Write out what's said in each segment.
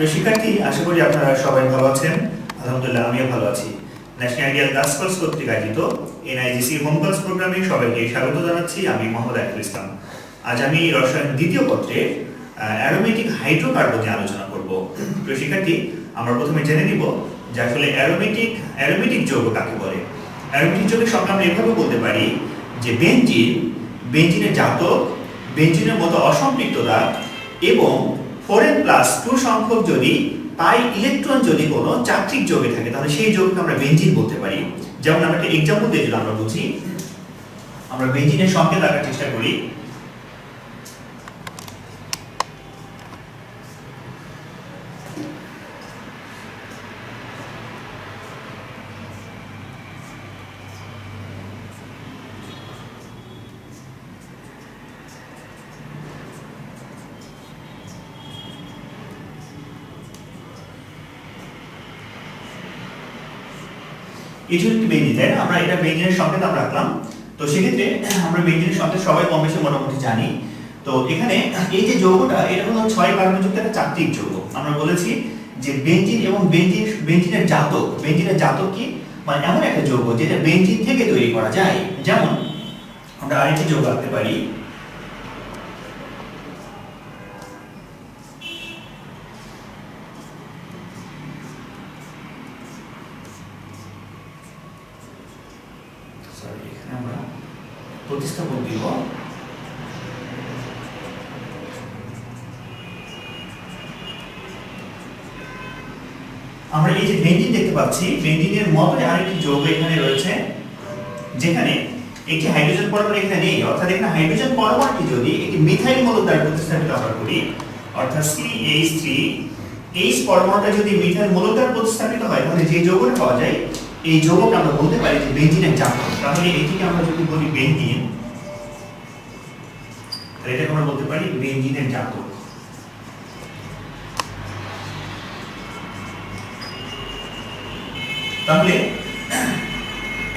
প্রিয় শিক্ষার্থী, আশা করি আপনারা সবাই ভালো আছেন। আলহামদুলিল্লাহ, আমিও ভালো আছি। ন্যাশনাল আইডিয়াল গার্লস কোর্স কর্তৃক আয়োজিত এনআইজিসি হোম কোর্স প্রোগ্রামে সবাইকে স্বাগত জানাচ্ছি। আমি মোহাম্মদ আইফুল ইসলাম। আজ আমি রসায়ন দ্বিতীয় পত্রে অ্যারোমেটিক হাইড্রোকার্বন নিয়ে আলোচনা করব। প্রিয় শিক্ষার্থী, আমরা প্রথমে জেনে নিব যে আসলে অ্যারোমেটিক যৌগ কাকে বলে। অ্যারোমেটিক যৌগের সংজ্ঞা আমরা এভাবে বলতে পারি যে বেনজিনের জাতক, বেনজিনের মতো অসম্পৃক্ততা এবং 4n+2 সংখ্যক যদি পাই ইলেকট্রন যদি কোনো চাত্রিক যৌগে থাকে তাহলে সেই যৌগকে আমরা বেনজিন বলতে পারি। যেমন আমরা একটা एग्जांपल দিয়ে যদি আমরা বুঝি, আমরা বেনজিনের সংকেত আঁকার চেষ্টা করি। এই জন্য বেনজিন, তাই না? আমরা এটা বেনজিনের সংকেত আমরা আঁকলাম। তো সেক্ষেত্রে আমরা বেনজিনের সংকেত সবাই কম বেশি মোটামুটি জানি। তো এখানে এই যে যৌগটা, এটা হলো 6 কার্বনযুক্ত একটা চাত্রিক যৌগ। আমরা বলেছি যে বেনজিন এবং বেনজিনের জাতক কি, মানে এমন একটা যৌগ যেটা বেনজিন থেকে তৈরি করা যায়। যেমন আমরা আরেকটি যৌগ আঁকতে পারি, আমরা প্রতিস্থাপন দিব। আমরা এই যে বেনজিন দেখতে পাচ্ছি, বেনজিনের মতই আরেকটি যৌগ এখানে রয়েছে, যেখানে একটি হাইড্রোজেন পরমাণু এখানে নেই। অর্থাৎ এখানে হাইড্রোজেন পরমাণুটি যদি একটি মিথাইল মূলক দ্বারা প্রতিস্থাপিত আমরা করি, অর্থাৎ CH3H পরমাণুটা যদি মিথাইল মূলক দ্বারা প্রতিস্থাপিত হয়, তাহলে যে যৌগটা পাওয়া যায় এই যৌগকে আমরা বলতে পারি যে বেনজিনের জাতক। তাহলে এটিকে আমরা যদি বলি বেনজিন, তাহলে এটাকে আমরা বলতে পারি বেনজিনের জাতক। তাহলে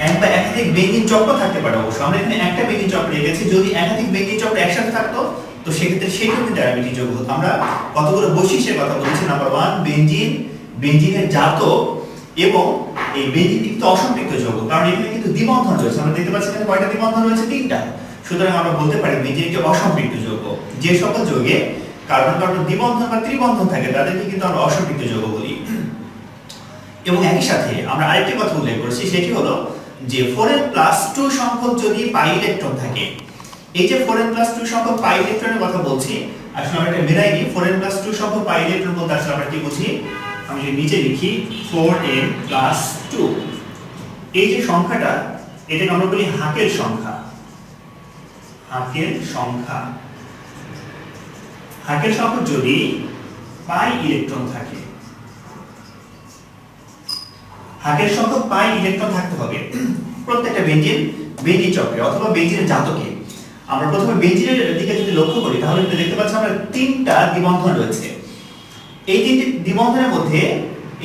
এক বা একাধিক বেনজিন চক্র থাকতে পারে। অবশ্য আমরা এখানে একটা বেনজিন চক্র রেখেছি, যদি একাধিক বেনজিন চক্র একসাথে থাকতো তো সেক্ষেত্রে সেটাও কিন্তু অ্যারোমেটিক যৌগ হতো। আমরা কতগুলো বৈশিষ্ট্যের কথা বলেছি। নাম্বার 1, বেনজিনের জাতক এবং এই বেনজিন কিন্তু অসম্পৃক্ত যৌগ, কারণ এখানে কিন্তু দ্বিবন্ধন রয়েছে। আমরা দেখতে পাচ্ছি এখানে কয়টা দ্বিবন্ধন রয়েছে? 3টা। সুতরাং আমরা বলতে পারি বেনজিন একটি অসম্পৃক্ত যৌগ। যে সকল যৌগে কার্বন কার্বন দ্বিবন্ধন বা ত্রিবন্ধন থাকে তাদেরকে কিন্তু আমরা অসম্পৃক্ত যৌগ বলি। এবং একই সাথে আমরা আরেকটি কথা উল্লেখ করেছি, সেটি হলো যে 4n+2 সংখ্যক যদি পাই ইলেকট্রন থাকে। এই যে 4n+2 সংখ্যক পাই ইলেকট্রনের কথা বলছি, আসলে আমরা এটা মিলাই নিই। 4n+2 সংখ্যক পাই ইলেকট্রন বলতে আসলে আমরা কি বুঝি? আমি যদি নিচে লিখি 4n+2, এই যে সংখ্যাটা, এটাকে আমরা বলি হাকের সংখ্যা। হাকের সংখ্যক যদি পাই ইলেকট্রন থাকে, হাকের সংখ্যক পাই ইলেকট্রন থাকতে হবে প্রত্যেকটা বেনজিন চক্রে অথবা বেনজিনের জাতকে। আমরা প্রথমে বেনজিনের দিকে যদি লক্ষ্য করি, তাহলে দেখতে পাচ্ছি আমরা 3টা দ্বিবন্ধন রয়েছে। এই 3টি দ্বিবন্ধনের মধ্যে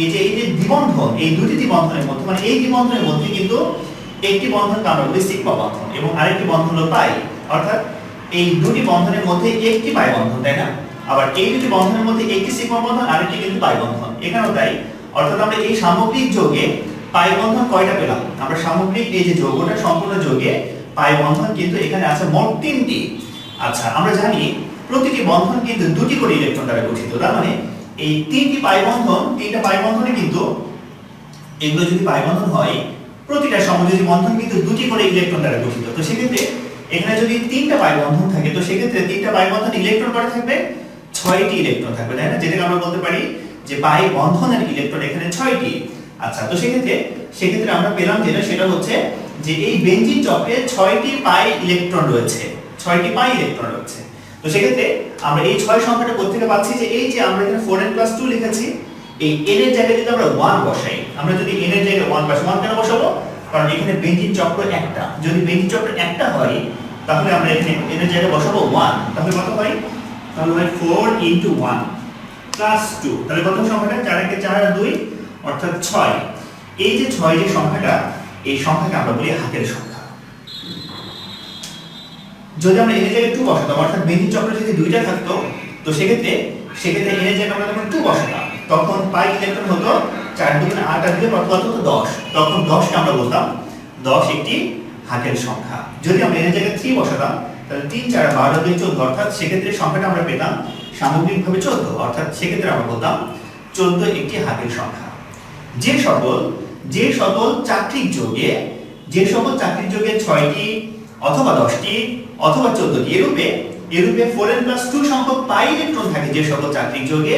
এই যে দ্বিবন্ধন, এই দুটি দ্বিবন্ধনের মধ্যে, মানে এই দ্বিবন্ধনের মধ্যে কিন্তু একটি বন্ধনকে আমরা বলি সিগমা বন্ধন এবং আরেকটি বন্ধন হলো পাই। অর্থাৎ এই দুটি বন্ধনের মধ্যে একটি পাই বন্ধন, তাই না? আবার এই দুটি বন্ধনের মধ্যে একটি সিগমা বন্ধন, আরেকটি কিন্তু পাই বন্ধন। এখানেও তাই। অর্থাৎ আমরা এই সামগ্রিক যৌগে পাই বন্ধন কয়টা পেলাম? আমরা সামগ্রিক এই যে যৌগটা, সম্পূর্ণ যৌগে পাই বন্ধন কিন্তু এখানে আছে মোট 3টি। আচ্ছা, আমরা জানি প্রতিটি বন্ধন কিন্তু 2টি করে ইলেকট্রন দ্বারা গঠিত। তার মানে এই 3টা পাই বন্ধনে কিন্তু, এগুলো যদি পাই বন্ধন হয়, প্রতিটা সমযোজী বন্ধন কিন্তু 2টি করে ইলেকট্রন দ্বারা গঠিত। তো সেক্ষেত্রে এখানে যদি 3টা পাই বন্ধন থাকে, তো সেক্ষেত্রে 3টা পাই বন্ধন ইলেকট্রন করে থাকবে 6টি ইলেকট্রন থাকবে, তাই না? যেটাকে আমরা বলতে পারি যে পাই বন্ধনের ইলেকট্রন এখানে 6টি। আচ্ছা, তো সেক্ষেত্রে আমরা পেলাম যেটা, সেটা হচ্ছে যে এই বেনজিন চক্রে 6টি পাই ইলেকট্রন রয়েছে। তো সেক্ষেত্রে আমরা এই 6 সংখ্যাটা কোথা থেকে পাচ্ছি? যে এই যে আমরা এখানে 4n+2 লিখেছি, এই n এর জায়গায় যদি আমরা 1 বসাই, আমরা যদি n এর জায়গায় 1 বসাই, 1 কেন বসাবো? কারণ এখানে বেনজিন চক্র একটা। যদি বেনজিন চক্র একটা হয়, তাহলে আমরা এখানে n এর জায়গায় বসাবো 1। তাহলে কত হয়? তাহলে হয় 4 × 1 + 2। তাহলে কত সংখ্যাটা? 4 × 4 = 2, অর্থাৎ 6। এই যে 6 যে সংখ্যাটা, এই সংখ্যাকে আমরা বলি হাতের সংখ্যা। যদি আমরা n এর জায়গায় 2 বসাতাম, অর্থাৎ বেনজিন চক্র যদি 2টা থাকতো, তো সেক্ষেত্রে সেক্ষেত্রে n এর জায়গায় আমরা যখন 2 বসাতাম তখন পাই ইলেকট্রন হতো 4 দুগুণে 8 আর দিলে কত হতো 10, তখন 10 কে আমরা বলতাম 10 একটি হাতের সংখ্যা। যদি আমরা n এর জায়গায় 3 বসাতাম তাহলে 3 4 12 2 14, অর্থাৎ সেক্ষেত্রে সংখ্যাটা আমরা পেতাম সামগ্রিকভাবে 14, অর্থাৎ সেক্ষেত্রে আমরা বলতাম 14 একটি হাতের সংখ্যা। যে সকল চাকরিক যোগে 6টি অথবা 10টি অথবা 14টি এরূপে 4n+2 সংখ্যক পাই ইলেকট্রন থাকে যে সকল চাকরিক যোগে,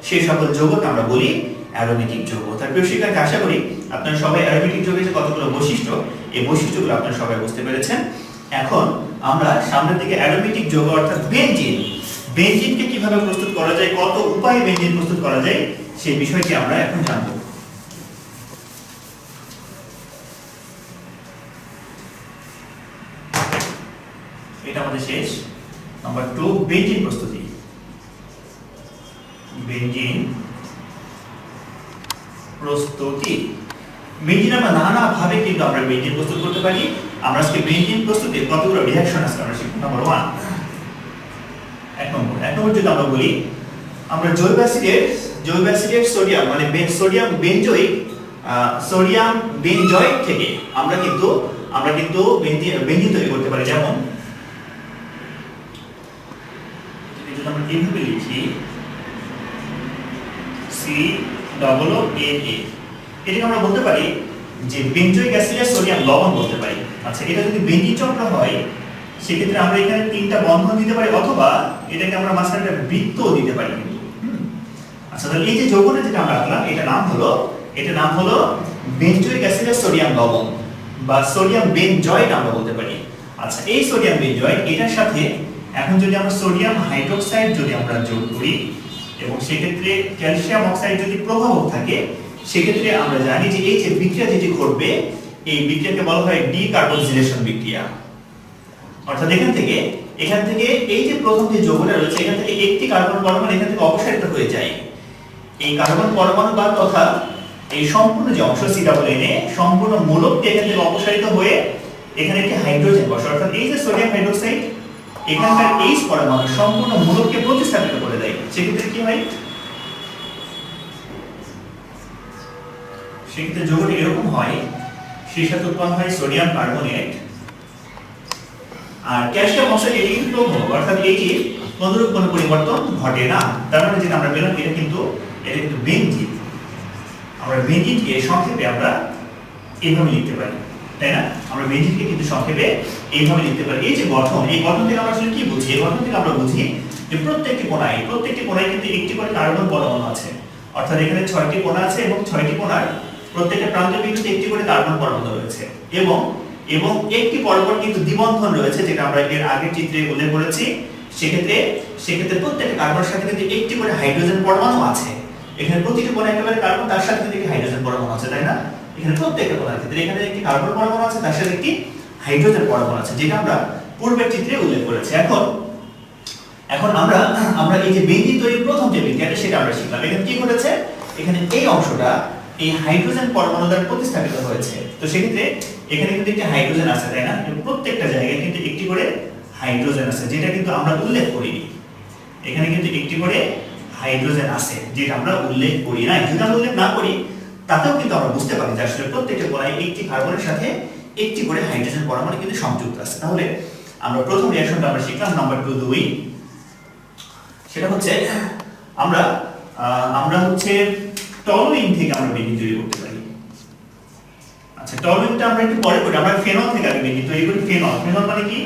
সেই সকল যৌগকে আমরা বলি অ্যারোমেটিক যৌগ। তার প্রিয় শিক্ষার্থী, আশা করি আপনারা সবাই অ্যারোমেটিক যৌগের যে কতগুলো বৈশিষ্ট্য, এই বৈশিষ্ট্যগুলো আপনারা সবাই বুঝতে পেরেছেন। এখন আমরা সামনের দিকে অ্যারোমেটিক যৌগ অর্থাৎ বেনজিনকে কিভাবে প্রস্তুত করা যায়, কত উপায়ে বেনজিন প্রস্তুত করা যায় সেই বিষয়টি আমরা এখন জানব। এটা আমাদের শেষ। নাম্বার 2, বেনজিন প্রস্তুতি। বেনজিন আমরা নানা ভাবে কিন্তু আমরা বেনজিন প্রস্তুত করতে পারি। আমরা আজকে বেনজিন প্রস্তুতির কতগুলো রিঅ্যাকশন আছে আমরা শিখব। নাম্বার 1, এক নম্বর যদি আমরা বলি, আমরা জৈব অ্যাসিডের সোডিয়াম মানে সোডিয়াম বেনজয়েট থেকে আমরা কিন্তু বেনজিন তৈরি করতে পারি। যেমন যদি আমরা এইভাবে লিখি COONA, এটাকে আমরা বলতে পারি যে বেনজোইক অ্যাসিডের সোডিয়াম লবণ বলতে পারি। আচ্ছা, এটা যদি বেনজিন চক্র হয় সেক্ষেত্রে আমরা এখানে 3টা বন্ধন দিতে পারি, অথবা এটাকে আমরা মাঝখানে একটা বৃত্ত দিতে পারি কিন্তু। আচ্ছা, তাহলে এই যে যৌগটা যেটা আমরা আঁকলাম এটার নাম হলো বেনজোইক অ্যাসিডের সোডিয়াম লবণ বা সোডিয়াম বেনজয়েট আমরা বলতে পারি। আচ্ছা, এই সোডিয়াম বেনজয়েট এটার সাথে এখন যদি আমরা সোডিয়াম হাইড্রোক্সাইড যদি আমরা যোগ করি এবং সেক্ষেত্রে ক্যালসিয়াম অক্সাইড যদি প্রভাবক থাকে, সেক্ষেত্রে আমরা জানি যে এই যে বিক্রিয়া যেটি ঘটবে এই বিক্রিয়াকে বলা হয় ডিকার্বক্সিলেশন বিক্রিয়া। অর্থাৎ এখান থেকে এই যে প্রথম যে যৌগটা রয়েছে এখান থেকে একটি কার্বন পরমাণু এখান থেকে অপসারিত হয়ে যায়। এই কার্বন পরমাণু বা তথা এই সম্পূর্ণ যে অংশ COONA সম্পূর্ণ মূলকটি এখান থেকে অপসারিত হয়ে এখানে একটি হাইড্রোজেন বসে, অর্থাৎ এই যে সোডিয়াম হাইড্রোক্সাইড এখানকার H পরমাণু সম্পূর্ণ মূলককে প্রতিস্থাপিত করে দেয়। সেক্ষেত্রে কি হয়? সেক্ষেত্রে যৌগটি এরকম হয়, সেই সাথে উৎপন্ন হয় সোডিয়াম কার্বনেট আর ক্যালসিয়াম অক্সাইড। এটি কিন্তু প্রভাবক, অর্থাৎ এটি অনুরূপ কোনো পরিবর্তন ঘটে না। তার মানে যেটা আমরা পেলাম এটা কিন্তু বেনজিন। আমরা বেনজিনকে সংক্ষেপে আমরা এইভাবে লিখতে পারি, তাই না? আমরা বেনজিনকে কিন্তু সংক্ষেপে এইভাবে লিখতে পারি। এই যে গঠন, এই গঠন থেকে আমরা আসলে কি বুঝি? এই গঠন থেকে আমরা বুঝি যে প্রত্যেকটি কোণায় কিন্তু একটি করে কার্বন পরমাণু আছে। অর্থাৎ এখানে 6টি কোণা আছে এবং 6টি কোণার প্রত্যেকটা প্রান্তের বিন্দুতে একটি করে কার্বন পরমাণু রয়েছে এবং একটি পরপর কিন্তু দ্বিবন্ধন রয়েছে, যেটা আমরা এর আগের চিত্রে উল্লেখ করেছি। সেক্ষেত্রে প্রত্যেকটা কার্বনের সাথে কিন্তু একটি করে হাইড্রোজেন পরমাণু আছে। এখানে প্রতিটি কোণে একেবারে কার্বন, তার সাথে কিন্তু একটি হাইড্রোজেন পরমাণু আছে, তাই না? এখানে প্রত্যেকটা কোণার ক্ষেত্রে এখানে একটি কার্বন পরমাণু আছে, তার সাথে একটি হাইড্রোজেন পরমাণু আছে, যেটা আমরা পূর্বের চিত্রে উল্লেখ করেছি। এখন আমরা এই যে বেনজিন তৈরির প্রথম যে বিক্রিয়াটা সেটা আমরা শিখলাম। এখানে কি ঘটেছে? এখানে এই অংশটা এই হাইড্রোজেন পরমাণু দ্বারা প্রতিস্থাপিত হয়েছে। তো সেক্ষেত্রে এখানে কিন্তু একটি হাইড্রোজেন আছে, তাই না? প্রত্যেকটা জায়গায় কিন্তু একটি করে হাইড্রোজেন আছে, যেটা কিন্তু আমরা উল্লেখ করিনি। এখানে কিন্তু একটি করে হাইড্রোজেন আছে, যেটা আমরা উল্লেখ করি না। যদি আমরা উল্লেখ না করি তাতেও কিন্তু আমরা বুঝতে পারি যে আসলে প্রত্যেকটা কোণায় একটি কার্বনের সাথে একটি করে হাইড্রোজেন পরমাণু কিন্তু সংযুক্ত আছে। তাহলে আমরা প্রথম রিঅ্যাকশনটা আমরা শিখলাম। নাম্বার 2, সেটা হচ্ছে আমরা হচ্ছে টলুইন থেকে আমরা বেনজিন তৈরি করতে পারি। আচ্ছা, টলুইনটা আমরা একটু পরে করি। আমরা ফেনল থেকে আগে বেনজিন তৈরি করি। ফেনল মানে কি?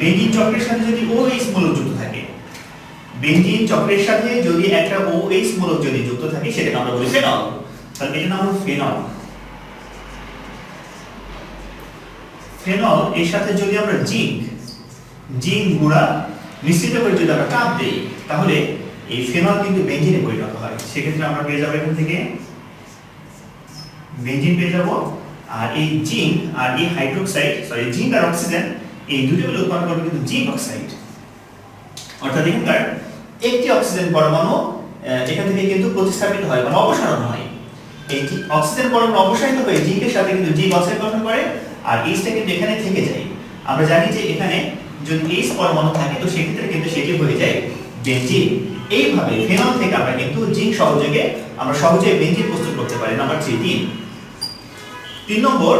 বেনজিন চক্রের সাথে যদি OH মূলক যুক্ত থাকে, বেনজিন চক্রের সাথে যদি একটা OH মূলক যদি যুক্ত থাকে সেটাকে আমরা বলি ফেনল। তাহলে এটার নাম হলো ফেনল। এর সাথে যদি আমরা জিঙ্ক গুঁড়া মিশ্রিত করে যদি আমরা চাপ দেই তাহলে এই ফেনল কিন্তু বেনজিনে পরিণত হয়। সেক্ষেত্রে আমরা পেয়ে যাবো এখান থেকে বেনজিন পেয়ে যাবো। আর এই জিঙ্ক আর এই জিঙ্ক আর অক্সিজেন এই দুটো মিলে উৎপন্ন করবে কিন্তু জিঙ্ক অক্সাইড। অর্থাৎ এখানকার একটি অক্সিজেন পরমাণু এখান থেকে কিন্তু প্রতিস্থাপিত হয় মানে অপসারণ হয়। এই অক্সিজেন পরমাণু অপসারিত হয়ে জিঙ্কের সাথে কিন্তু জিঙ্ক অক্সাইড গঠন করে আর এইচটা কিন্তু এখানে থেকে যায়। আমরা জানি যে এখানে যদি H পরমাণু থাকে তো সেক্ষেত্রে কিন্তু সেটি হয়ে যায় বেনজিন। এইভাবে ফেনল থেকে আমরা কিন্তু জিঙ্ক সহযোগে আমরা সহজে বেঞ্জিন প্রস্তুত করতে পারি। নাম্বার 3 নম্বর,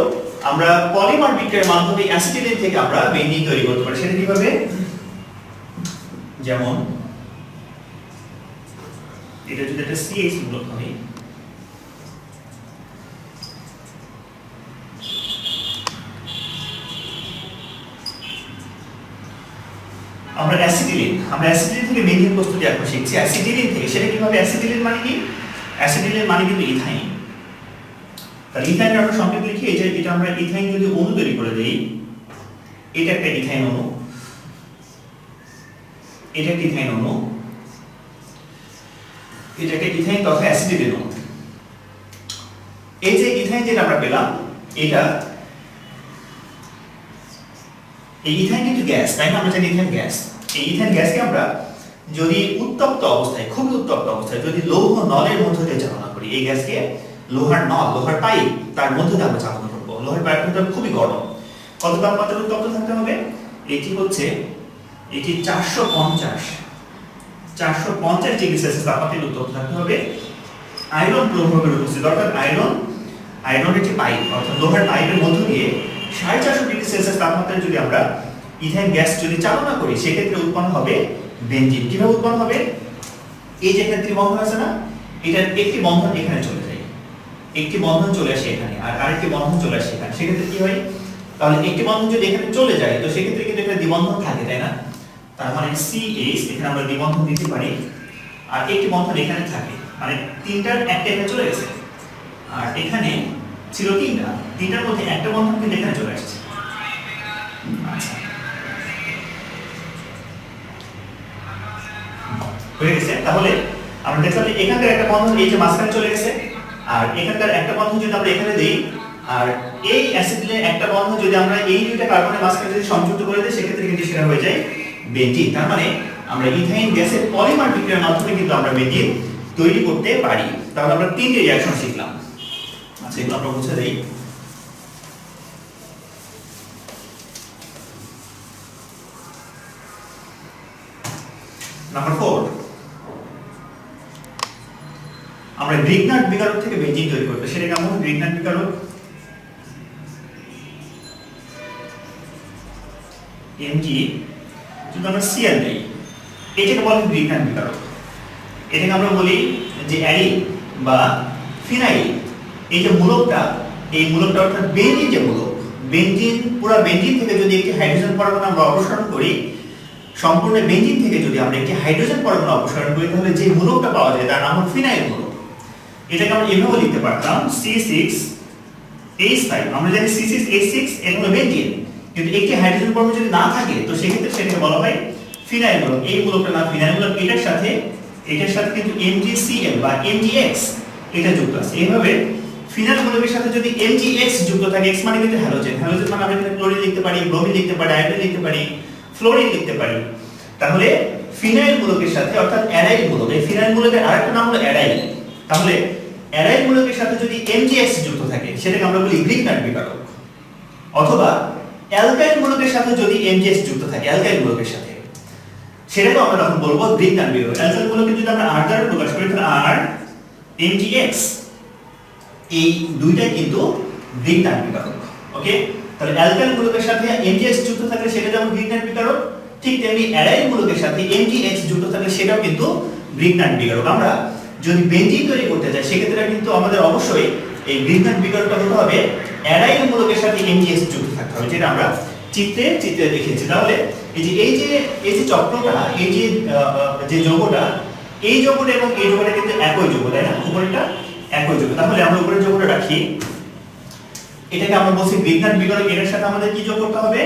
আমরা পলিমার বিক্রিয়ার মাধ্যমে অ্যাসিটিলিন থেকে আমরা বেঞ্জিন তৈরি করতে পারি। সেটা কিভাবে? যেমন এটা যদি একটা CH মূলক হয়, আমরা অ্যাসিটিলিন থেকে বেঞ্জিন প্রস্তুতি এখন শিখছি অ্যাসিটিলিন থেকে। সেটা কিভাবে? অ্যাসিটিলিন মানে কি? অ্যাসিটিলিন মানে কিন্তু ইথাইন। তাহলে ইথাইন আমরা সংকেত লিখি, এই যে এটা আমরা ইথাইন যদি অণু তৈরি করে দেই, এটা একটা ইথাইন অণু, এটা একটা ইথাইন অণু, এটা একটা ইথাইন তথা অ্যাসিটিলিন অণু। এই যে ইথাইন যেটা আমরা পেলাম, এটা এই ইথাইন কিন্তু গ্যাস, তাই না? আমরা জানি ইথাইন গ্যাস। এই ইথাইন গ্যাসকে আমরা যদি উত্তপ্ত অবস্থায়, খুবই উত্তপ্ত অবস্থায় যদি লৌহ নলের মধ্য দিয়ে চালনা করি, এই গ্যাসকে লোহার নল, লোহার পাইপ তার মধ্য দিয়ে আমরা চালনা করবো। লোহার পাইপটা খুবই গরম, কত তাপমাত্রায় উত্তপ্ত থাকতে হবে? এটি 450 ডিগ্রি সেলসিয়াস তাপমাত্রায় উত্তপ্ত থাকতে হবে। আয়রন প্রভাবের উপস্থিতি, অর্থাৎ আয়রন একটি পাইপ, অর্থাৎ লোহার পাইপের মধ্য দিয়ে 450 ডিগ্রি সেলসিয়াস তাপমাত্রায় যদি আমরা ইথাইন গ্যাস যদি চালনা করি, সেক্ষেত্রে উৎপন্ন হবে বেঞ্জিন। কিভাবে উৎপন্ন হবে? এই যে এখানে ত্রিবন্ধন আছে না, এটার একটি বন্ধন এখানে চলে যায়, একটি বন্ধন চলে আসে এখানে, আর আরেকটি বন্ধন চলে আসে এখানে। সেক্ষেত্রে কি হয়? তাহলে একটি বন্ধন যদি এখানে চলে যায়, তো সেক্ষেত্রে কিন্তু এখানে দ্বিবন্ধন থাকে, তাই না? তার মানে CH এখানে আমরা দ্বিবন্ধন দিতে পারি, আর একটি বন্ধন এখানে থাকে, মানে তিনটার একটা এখানে চলে গেছে, আর এখানে ছিল তিনটার মধ্যে একটা বন্ধন কিন্তু এখানে চলে আসছে। আচ্ছা, হয়ে গেছে। তাহলে আমরা দেখলাম যে এখানকার একটা বন্ধন এই যে মাঝখানে চলে গেছে, আর এখানকার একটা বন্ধন যদি আমরা এখানে দেই, আর এই অ্যাসিটিলের একটা বন্ধন যদি আমরা এই দুইটা কার্বনের মাঝখানে যদি সংযুক্ত করে দেই, সেক্ষেত্রে কিন্তু সেটা হয়ে যায় বেঞ্জিন। তার মানে আমরা ইথাইন গ্যাসের পলিমার বিক্রিয়ার মাধ্যমে কিন্তু আমরা বেঞ্জিন তৈরি করতে পারি। তাহলে আমরা তিনটে রিঅ্যাকশন শিখলাম। আচ্ছা, এগুলো আমরা বুঝে দেই। নাম্বার 4, আমরা গ্রিগনার্ড বিকারক থেকে বেঞ্জিন তৈরি করব। সেটা কেমন? গ্রিগনার্ড বিকারক Mg যদি আমরা Cl দেই, এটাকে বলে গ্রিগনার্ড বিকারক। এটাকে আমরা বলি যে অ্যারিন বা ফিনাইল। এই যে মূলকটা, এই মূলকটা অর্থাৎ বেঞ্জিন যে মূলক, পুরো বেঞ্জিন থেকে যদি একটি হাইড্রোজেন পরমাণু আমরা অপসারণ করি, সম্পূর্ণ বেঞ্জিন থেকে যদি আমরা একটি হাইড্রোজেন পরমাণু অপসারণ করি, তাহলে যে মূলকটা পাওয়া যায় তার নাম হলো ফিনাইল মূলক। এটাকে আমরা এভাবে লিখতে পারতাম C6H5। আমরা জানি C6H6 এটা হলো বেঞ্জিন, কিন্তু একটি হাইড্রোজেন পরমাণু যদি না থাকে, তো সেক্ষেত্রে সেটাকে বলা হয় ফিনাইল মূলক। এই মূলকটার নাম ফিনাইল মূলক। এটার সাথে কিন্তু MgCl বা MgX এটা যুক্ত আছে। এইভাবে ফিনাইল মূলকের সাথে যদি MgX যুক্ত থাকে, X মানে কিন্তু হ্যালোজেন, হ্যালোজেন মানে আমরা এখানে ক্লোরিন লিখতে পারি, ব্রোমিন লিখতে পারি, আয়োডিন লিখতে পারি, ফ্লোরিন লিখতে পারি। তাহলে ফিনাইল মূলকের সাথে, অর্থাৎ অ্যারাইল মূলক, এই ফিনাইল মূলকের আরেকটা নাম হলো অ্যারাইল। তাহলে অ্যারাইল মূলকের সাথে যদি MgX যুক্ত থাকে, সেটাকে আমরা বলি গ্রিগনার্ড বিকারক। অথবা অ্যালকাইল মূলকের সাথে যদি MgX যুক্ত থাকে, অ্যালকাইল মূলকের সাথে, সেটাকে আমরা তখন বলবো গ্রিগনার্ড বিকারক। অ্যালকাইল মূলকে যদি আমরা R দ্বারা প্রকাশ করি, তাহলে R MgX, এই দুইটাই কিন্তু গ্রিগনার্ড বিকারক। ওকে, তাহলে অ্যালকাইল মূলকের সাথে MgX যুক্ত থাকলে সেটা যেমন গ্রিগনার্ড বিকারক, ঠিক তেমনি অ্যারাইল মূলকের সাথে MgX যুক্ত থাকলে সেটাও কিন্তু গ্রিগনার্ড বিকারক। আমরা যদি বেঞ্জিন তৈরি করতে চাই, সেক্ষেত্রে কিন্তু আমাদের অবশ্যই এই গ্রিগনার্ড বিকারকটা হতে হবে অ্যারাইল মূলকের সাথে MgX যুক্ত থাকতে হবে, যেটা আমরা চিত্রে দেখিয়েছি। তাহলে এই যে চক্রটা, এই যে যৌগটা, এই যৌগটা এবং এই যৌগটা কিন্তু একই যৌগ, তাই না? উপরেরটা একই যৌগ। তাহলে আমরা উপরের যৌগটা রাখি, এটাকে আমরা বলছি গ্রিগনার্ড বিকারক। এর সাথে আমাদের কি যোগ করতে হবে?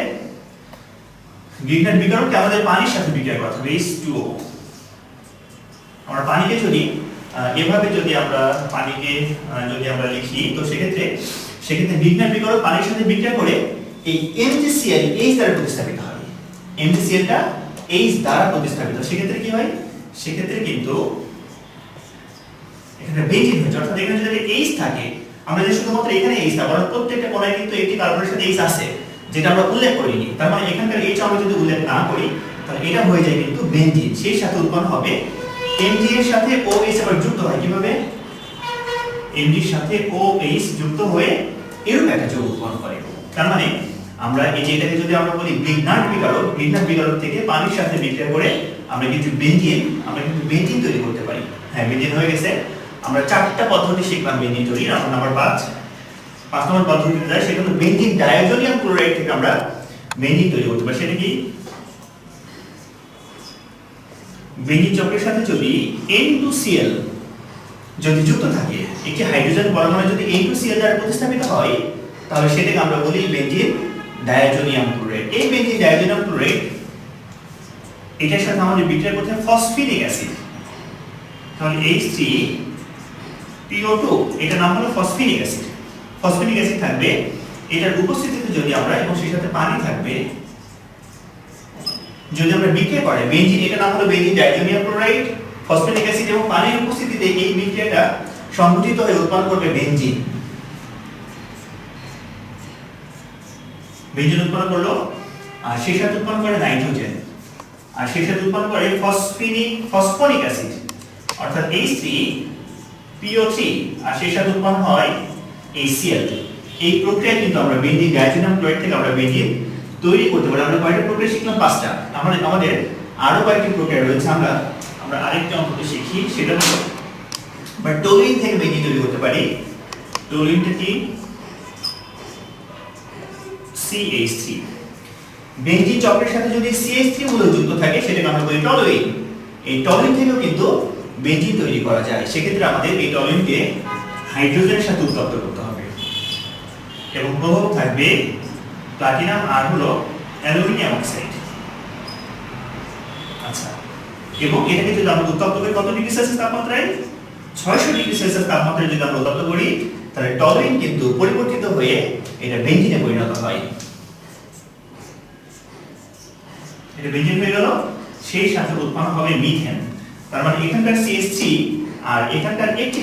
গ্রিগনার্ড বিকারককে আমাদের পানির সাথে বিক্রিয়া করতে হবে, H2O। আমরা পানিকে যদি এভাবে যদি আমরা লিখি, তো সেক্ষেত্রে গ্রিগনার্ড বিকারক পানির সাথে বিক্রিয়া করে এই MgCl H দ্বারা প্রতিস্থাপিত হয়। MgClটা H দ্বারা প্রতিস্থাপিত, সেক্ষেত্রে কি হয়? সেক্ষেত্রে কিন্তু এখানে বেঞ্জিন হচ্ছে, অর্থাৎ এখানে যদি H থাকে, আমরা যে শুধুমাত্র এখানে H না, বরং প্রত্যেকটা কোণায় কিন্তু একটি কার্বনের সাথে H আছে, যেটা আমরা উল্লেখ করিনি। তার মানে এখানকার H আমরা যদি উল্লেখ না করি, তাহলে এটা হয়ে যায় কিন্তু বেঞ্জিন। সেই সাথে উৎপন্ন হবে Mg এর সাথে OH আবার যুক্ত হয় কিভাবে? Mg এর সাথে OH যুক্ত হয়ে এরকম একটা যৌগ উৎপন্ন করে। তার মানে আমরা এই যে এটাকে যদি আমরা বলি গ্লিগনার্ড বিকারক থেকে পানির সাথে বিক্রিয়া করে আমরা কিন্তু বেনজিন তৈরি করতে পারি। হ্যাঁ, বেনজিন হয়ে গেছে। আমরা 4টা পদ্ধতি শিখলাম বেনজিন তৈরির। এখন নাম্বার 5 নম্বর পদ্ধতিতে যাই, সেটা হলো বেনজিন ডায়াজোনিয়াম ক্লোরাইড থেকে আমরা বেনজিন তৈরি করতে পারি। সেটা কি? বেনজিন চক্রের সাথে যদি N2Cl যদি যুক্ত থাকে, একটি হাইড্রোজেন পরমাণু যদি N2Cl দ্বারা প্রতিস্থাপিত হয়, তাহলে সেটাকে আমরা বলি বেনজিন ডায়াজোনিয়াম ক্লোরাইড। এই বেনজিন ডায়াজোনিয়াম ক্লোরাইড এটার সাথে আমাদের বিক্রিয়া করতে হয় ফসফিনিক অ্যাসিড। তাহলে H3PO2 এটা নাম হলো ফসফিনিক অ্যাসিড। ফসফিনিক অ্যাসিড থাকবে এটার উপস্থিতিতে যদি আমরা, এবং সেই সাথে পানি থাকবে, যদি আমরা বিক্রিয়া করে বেনজিন, এটা নাম হলো বেনজিন ডায়াজোনিয়াম ক্লোরাইড, ফসফিনিক অ্যাসিড এবং পানির উপস্থিতিতে এই বিক্রিয়াটা সংঘটিত হয়ে উৎপন্ন করবে বেনজিন। বেনজিন উৎপন্ন করলো, আর সেই সাথে উৎপন্ন করে নাইট্রোজেন, আর সেই সাথে উৎপন্ন করে ফসফনিক অ্যাসিড অর্থাৎ H3PO3, আর সেই সাথে উৎপন্ন হয় HCl। এই প্রক্রিয়া কিন্তু আমরা বেনজিন ডায়াজোনিয়াম ক্লোরাইড থেকে আমরা বেনজিন তৈরি করতে পারি। আমরা কয়টা প্রক্রিয়া শিখলাম? 5টা। আমাদের আরো কয়েকটি প্রক্রিয়া রয়েছে, আমরা আরেকটা অঙ্কতে শিখি। সেটা হলো আমরা টলুইন থেকে বেনজিন তৈরি করতে পারি। টলুইনটা কি? CH3। বেনজিন চক্রের সাথে যদি CH3 মূলক যুক্ত থাকে সেটাকে আমরা বলি টলুইন। এই টলুইন থেকেও কিন্তু বেনজিন তৈরি করা যায়। সেক্ষেত্রে আমাদের এই টলুইনকে হাইড্রোজেনের সাথে উত্তপ্ত করতে হবে এবং প্রভাব থাকবে প্লাটিনাম আর হলো অ্যালুমিনিয়াম অক্সাইড। আচ্ছা, এবং এটাকে যদি আমরা উত্তপ্ত করি কত ডিগ্রি সেলসিয়াস তাপমাত্রায়? 600 ডিগ্রি সেলসিয়াস তাপমাত্রায় যদি আমরা উত্তপ্ত করি, তাহলে টলুইন কিন্তু পরিবর্তিত হয়ে এটা বেনজিনে পরিণত হয়। এটা বেনজিন হয়ে গেল, সেই সাথে উৎপন্ন হবে মিথেন। তার মানে এখানকার CH3 আর এখানকার একটি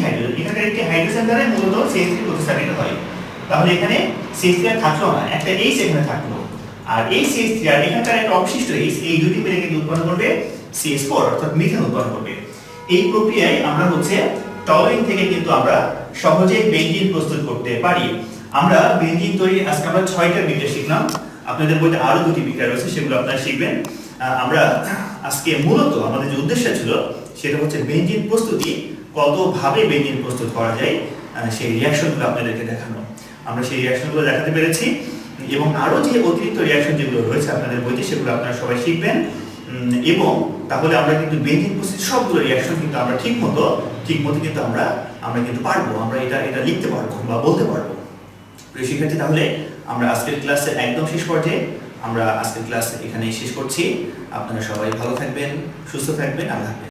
হাইড্রোজেন দ্বারা মূলত CH3 প্রতিস্থাপিত হয়। তাহলে এখানে CH3 আর থাকলো না, একটা H এখানে থাকলো, আর এই CH3 আর এখানকার একটা অবশিষ্ট H, এই দুটি মিলে কিন্তু উৎপন্ন করবে CH4 অর্থাৎ মিথেন উৎপন্ন করবে। এই প্রক্রিয়ায় আমরা টলুইন থেকে কিন্তু আমরা সহজেই বেনজিন প্রস্তুত করতে পারি। আমরা বেনজিন তৈরি আজকে আমরা 6টা বিক্রিয়া শিখলাম। আপনাদের বইতে আরো 2টি বিক্রিয়া রয়েছে, সেগুলো আপনারা শিখবেন। আমরা আজকে মূলত আমাদের যে উদ্দেশ্য ছিল সেটা হচ্ছে বেনজিন প্রস্তুতি, কতভাবে বেনজিন প্রস্তুত করা যায় সেই রিঅ্যাকশনগুলো আপনাদেরকে দেখানো। আমরা সেই রিঅ্যাকশনগুলো দেখাতে পেরেছি, এবং আরো যে অতিরিক্ত রিঅ্যাকশন যেগুলো রয়েছে আপনাদের বইতে সেগুলো আপনারা সবাই শিখবেন। এবং তাহলে আমরা কিন্তু বেনজিন প্রস্তুতির সবগুলো রিঅ্যাকশন কিন্তু আমরা ঠিকমতো কিন্তু আমরা কিন্তু পারবো, আমরা এটা লিখতে পারবো বা বলতে পারবো। প্রিয় শিক্ষার্থী, তাহলে আমরা আজকের ক্লাসের একদম শেষ পর্যায়ে আমরা আজকের ক্লাস এখানেই শেষ করছি। আপনারা সবাই ভালো থাকবেন, সুস্থ থাকবেন, আল্লাহ হাফেজ।